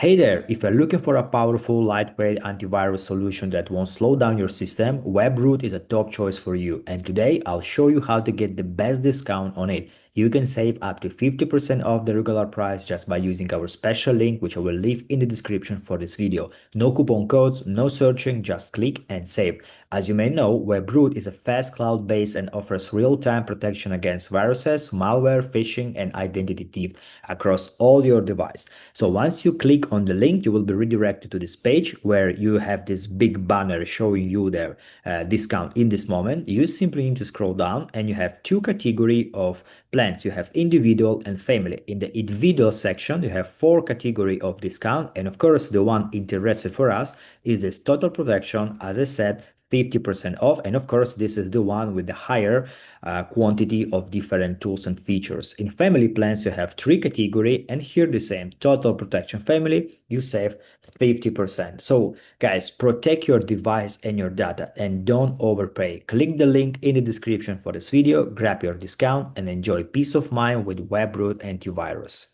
Hey there, if you're looking for a powerful, lightweight antivirus solution that won't slow down your system, Webroot is a top choice for you. And today I'll show you how to get the best discount on it. You can save up to 50% off the regular price just by using our special link, which I will leave in the description for this video. No coupon codes, no searching, just click and save. As you may know, Webroot is a fast cloud-based and offers real-time protection against viruses, malware, phishing, and identity theft across all your device. So once you click on the link, you will be redirected to this page where you have this big banner showing you their discount in this moment. You simply need to scroll down and you have two categories of plans. You have individual and family. In the individual section, you have four categories of discount. And of course, the one interested for us is this total protection, as I said, 50% off. And of course, this is the one with the higher quantity of different tools and features. In family plans, you have three categories, and here the same total protection family, you save 50%. So guys, protect your device and your data and don't overpay. Click the link in the description for this video, grab your discount and enjoy peace of mind with Webroot Antivirus.